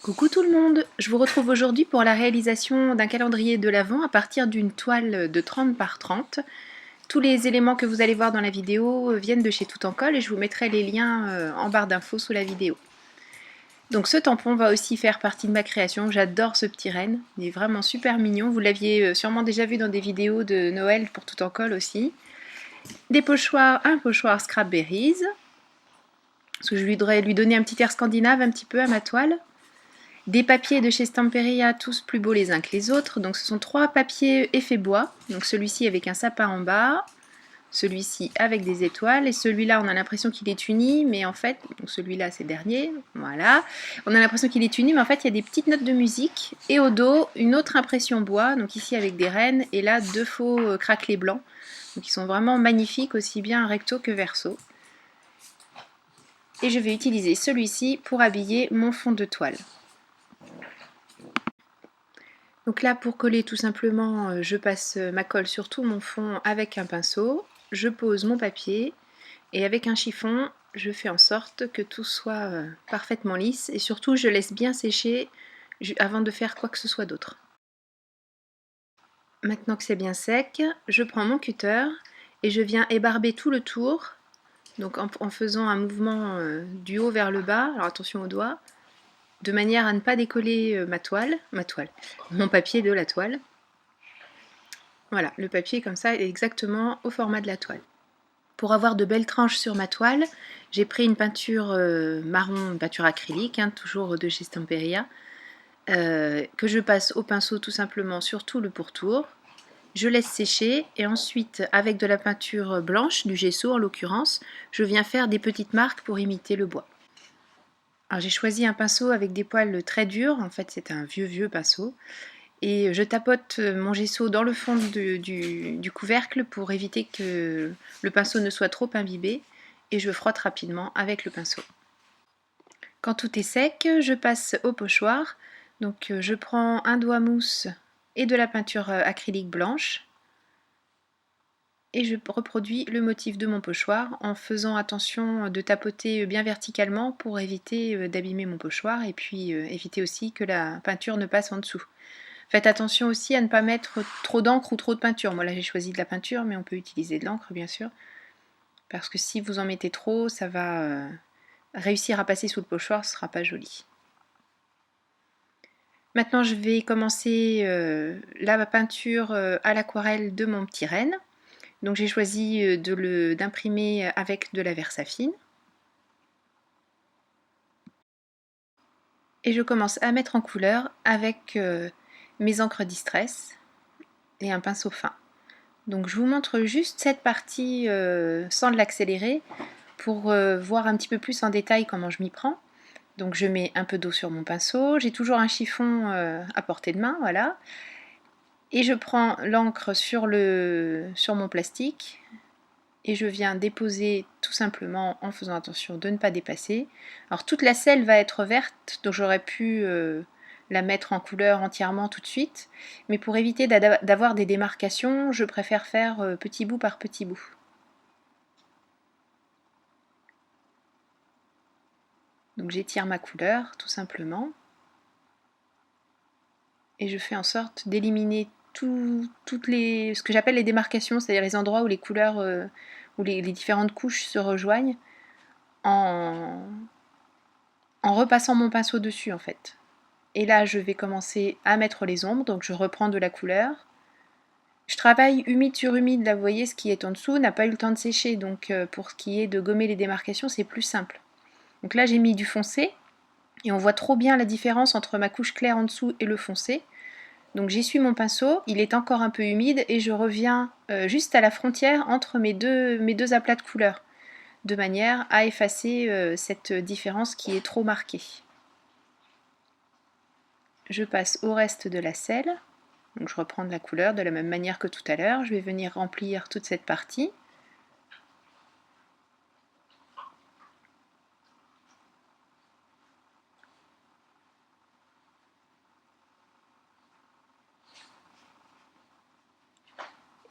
Coucou tout le monde, je vous retrouve aujourd'hui pour la réalisation d'un calendrier de l'Avent à partir d'une toile de 30 par 30. Tous les éléments que vous allez voir dans la vidéo viennent de chez Tout en Colle et je vous mettrai les liens en barre d'infos sous la vidéo. Donc ce tampon va aussi faire partie de ma création, j'adore ce petit renne, il est vraiment super mignon, vous l'aviez sûrement déjà vu dans des vidéos de Noël pour Tout en Colle aussi. Des pochoirs, un pochoir Scrapberries, parce que je voudrais lui donner un petit air scandinave un petit peu à ma toile. Des papiers de chez Stamperia, tous plus beaux les uns que les autres. Donc ce sont 3 papiers effet bois. Donc celui-ci avec un sapin en bas, celui-ci avec des étoiles, et celui-là on a l'impression qu'il est uni, mais en fait, donc celui-là c'est le dernier, voilà. On a l'impression qu'il est uni, mais en fait il y a des petites notes de musique, et au dos une autre impression bois, donc ici avec des rennes, et là 2 faux craquelés blancs. Donc ils sont vraiment magnifiques, aussi bien recto que verso. Et je vais utiliser celui-ci pour habiller mon fond de toile. Donc là, pour coller tout simplement, je passe ma colle sur tout mon fond avec un pinceau, je pose mon papier et avec un chiffon, je fais en sorte que tout soit parfaitement lisse et surtout je laisse bien sécher avant de faire quoi que ce soit d'autre. Maintenant que c'est bien sec, je prends mon cutter et je viens ébarber tout le tour, donc en faisant un mouvement du haut vers le bas, alors attention aux doigts, de manière à ne pas décoller mon papier de la toile. Voilà, le papier comme ça est exactement au format de la toile. Pour avoir de belles tranches sur ma toile, j'ai pris une peinture marron, une peinture acrylique, toujours de chez Stamperia, que je passe au pinceau tout simplement sur tout le pourtour. Je laisse sécher et ensuite, avec de la peinture blanche, du gesso en l'occurrence, je viens faire des petites marques pour imiter le bois. Alors j'ai choisi un pinceau avec des poils très durs, en fait c'est un vieux pinceau, et je tapote mon gesso dans le fond du couvercle pour éviter que le pinceau ne soit trop imbibé, et je frotte rapidement avec le pinceau. Quand tout est sec, je passe au pochoir. Donc je prends un doigt mousse et de la peinture acrylique blanche et je reproduis le motif de mon pochoir en faisant attention de tapoter bien verticalement pour éviter d'abîmer mon pochoir et puis éviter aussi que la peinture ne passe en dessous. Faites attention aussi à ne pas mettre trop d'encre ou trop de peinture. Moi là j'ai choisi de la peinture, mais on peut utiliser de l'encre bien sûr. Parce que si vous en mettez trop, ça va réussir à passer sous le pochoir, ce ne sera pas joli. Maintenant je vais commencer la peinture à l'aquarelle de mon petit renne. Donc j'ai choisi d'imprimer avec de la Versafine. Et je commence à mettre en couleur avec mes encres Distress et un pinceau fin. Donc je vous montre juste cette partie sans l'accélérer pour voir un petit peu plus en détail comment je m'y prends. Donc je mets un peu d'eau sur mon pinceau, j'ai toujours un chiffon à portée de main, voilà. Et je prends l'encre sur mon plastique et je viens déposer tout simplement en faisant attention de ne pas dépasser. Alors toute la selle va être verte, donc j'aurais pu la mettre en couleur entièrement tout de suite, mais pour éviter d'avoir des démarcations, je préfère faire petit bout par petit bout. Donc j'étire ma couleur tout simplement et je fais en sorte d'éliminer ce que j'appelle les démarcations, c'est-à-dire les endroits où les couleurs, où les différentes couches se rejoignent en repassant mon pinceau dessus en fait. Et là je vais commencer à mettre les ombres, donc je reprends de la couleur. Je travaille humide sur humide, là vous voyez ce qui est en dessous n'a pas eu le temps de sécher, donc pour ce qui est de gommer les démarcations c'est plus simple. Donc là j'ai mis du foncé, et on voit trop bien la différence entre ma couche claire en dessous et le foncé. Donc j'essuie mon pinceau, il est encore un peu humide et je reviens juste à la frontière entre mes deux aplats de couleurs, de manière à effacer cette différence qui est trop marquée. Je passe au reste de la selle, donc je reprends de la couleur de la même manière que tout à l'heure, je vais venir remplir toute cette partie.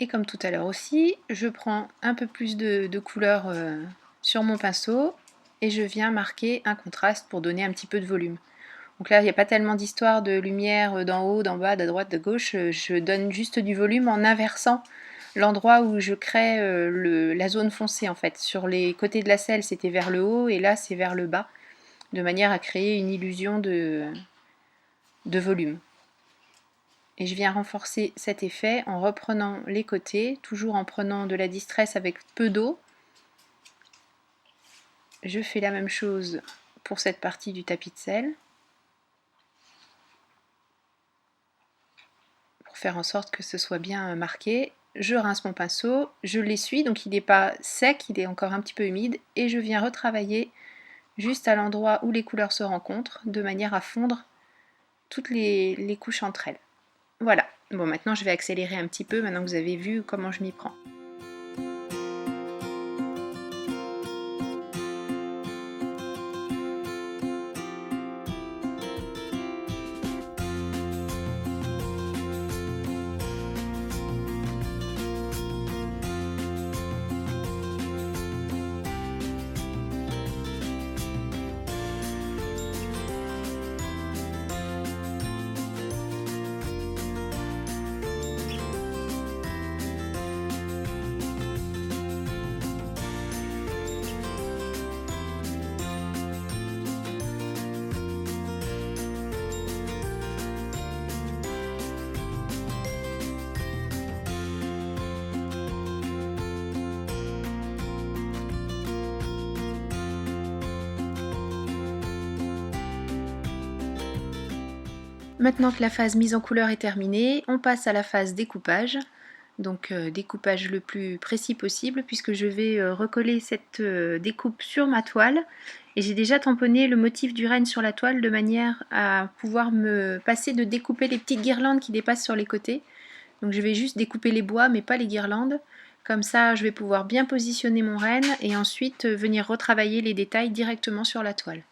Et comme tout à l'heure aussi, je prends un peu plus de couleur sur mon pinceau et je viens marquer un contraste pour donner un petit peu de volume. Donc là, il n'y a pas tellement d'histoire de lumière d'en haut, d'en bas, de droite, de gauche. Je donne juste du volume en inversant l'endroit où je crée la zone foncée en fait. Sur les côtés de la selle, c'était vers le haut et là, c'est vers le bas, de manière à créer une illusion de volume. Et je viens renforcer cet effet en reprenant les côtés, toujours en prenant de la distress avec peu d'eau. Je fais la même chose pour cette partie du tapis de sel, pour faire en sorte que ce soit bien marqué. Je rince mon pinceau, je l'essuie, donc il n'est pas sec, il est encore un petit peu humide, et je viens retravailler juste à l'endroit où les couleurs se rencontrent, de manière à fondre toutes les couches entre elles. Voilà, bon maintenant je vais accélérer un petit peu, maintenant que vous avez vu comment je m'y prends. Maintenant que la phase mise en couleur est terminée, on passe à la phase découpage. Donc découpage le plus précis possible puisque je vais recoller cette découpe sur ma toile. Et j'ai déjà tamponné le motif du renne sur la toile de manière à pouvoir me passer de découper les petites guirlandes qui dépassent sur les côtés. Donc je vais juste découper les bois mais pas les guirlandes. Comme ça je vais pouvoir bien positionner mon renne et ensuite venir retravailler les détails directement sur la toile.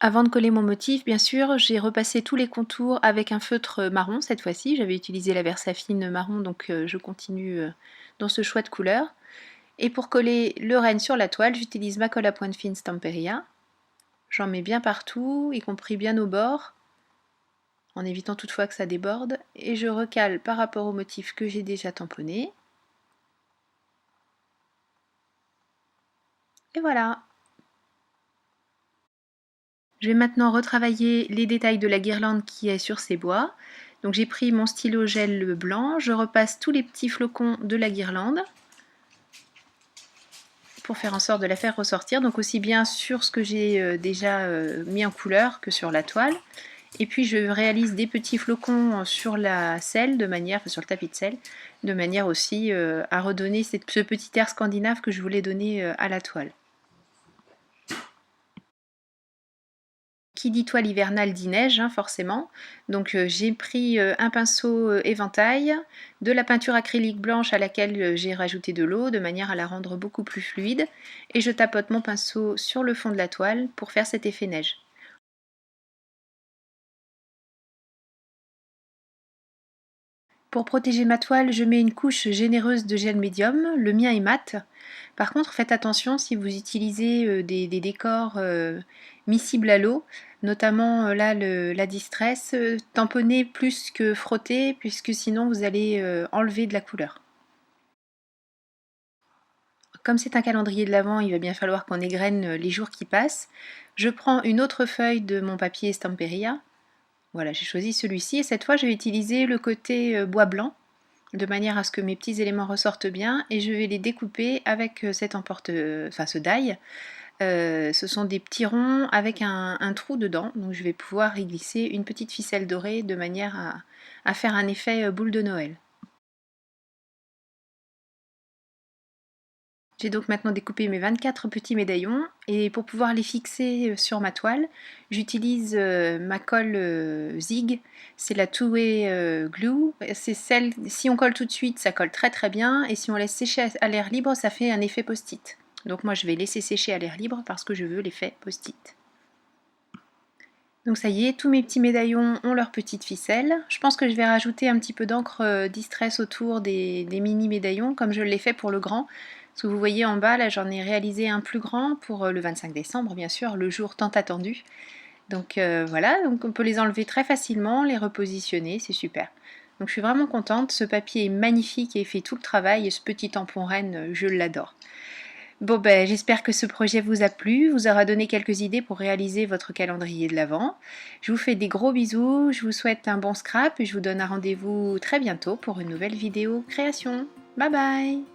Avant de coller mon motif, bien sûr, j'ai repassé tous les contours avec un feutre marron cette fois-ci. J'avais utilisé la Versafine marron, donc je continue dans ce choix de couleur. Et pour coller le renne sur la toile, j'utilise ma colle à pointe fine Stamperia. J'en mets bien partout, y compris bien au bord, en évitant toutefois que ça déborde. Et je recale par rapport au motif que j'ai déjà tamponné. Et voilà! Je vais maintenant retravailler les détails de la guirlande qui est sur ces bois. Donc j'ai pris mon stylo gel blanc, je repasse tous les petits flocons de la guirlande pour faire en sorte de la faire ressortir, donc aussi bien sur ce que j'ai déjà mis en couleur que sur la toile. Et puis je réalise des petits flocons sur la selle, sur le tapis de sel, de manière aussi à redonner ce petit air scandinave que je voulais donner à la toile. Qui dit toile hivernale dit neige, hein, forcément. Donc j'ai pris un pinceau éventail, de la peinture acrylique blanche à laquelle j'ai rajouté de l'eau de manière à la rendre beaucoup plus fluide. Et je tapote mon pinceau sur le fond de la toile pour faire cet effet neige. Pour protéger ma toile, je mets une couche généreuse de gel médium, le mien est mat. Par contre, faites attention si vous utilisez des décors miscibles à l'eau, notamment là la distress, tamponnez plus que frottez, puisque sinon vous allez enlever de la couleur. Comme c'est un calendrier de l'Avent, il va bien falloir qu'on égrène les jours qui passent. Je prends une autre feuille de mon papier Stamperia. Voilà, j'ai choisi celui-ci et cette fois je vais utiliser le côté bois blanc de manière à ce que mes petits éléments ressortent bien et je vais les découper avec ce die. Ce sont des petits ronds avec un trou dedans, donc je vais pouvoir y glisser une petite ficelle dorée de manière à faire un effet boule de Noël. J'ai donc maintenant découpé mes 24 petits médaillons et pour pouvoir les fixer sur ma toile, j'utilise ma colle Zig, c'est la Two-Way Glue. C'est celle, si on colle tout de suite, ça colle très très bien et si on laisse sécher à l'air libre, ça fait un effet post-it. Donc moi je vais laisser sécher à l'air libre parce que je veux l'effet post-it. Donc ça y est, tous mes petits médaillons ont leur petite ficelle. Je pense que je vais rajouter un petit peu d'encre distress autour des mini médaillons comme je l'ai fait pour le grand. Parce que vous voyez en bas, là j'en ai réalisé un plus grand pour le 25 décembre, bien sûr, le jour tant attendu. Donc voilà, donc on peut les enlever très facilement, les repositionner, c'est super. Donc je suis vraiment contente, ce papier est magnifique et fait tout le travail et ce petit tampon reine, je l'adore. Bon ben j'espère que ce projet vous a plu, vous aura donné quelques idées pour réaliser votre calendrier de l'Avent. Je vous fais des gros bisous, je vous souhaite un bon scrap et je vous donne un rendez-vous très bientôt pour une nouvelle vidéo création. Bye bye!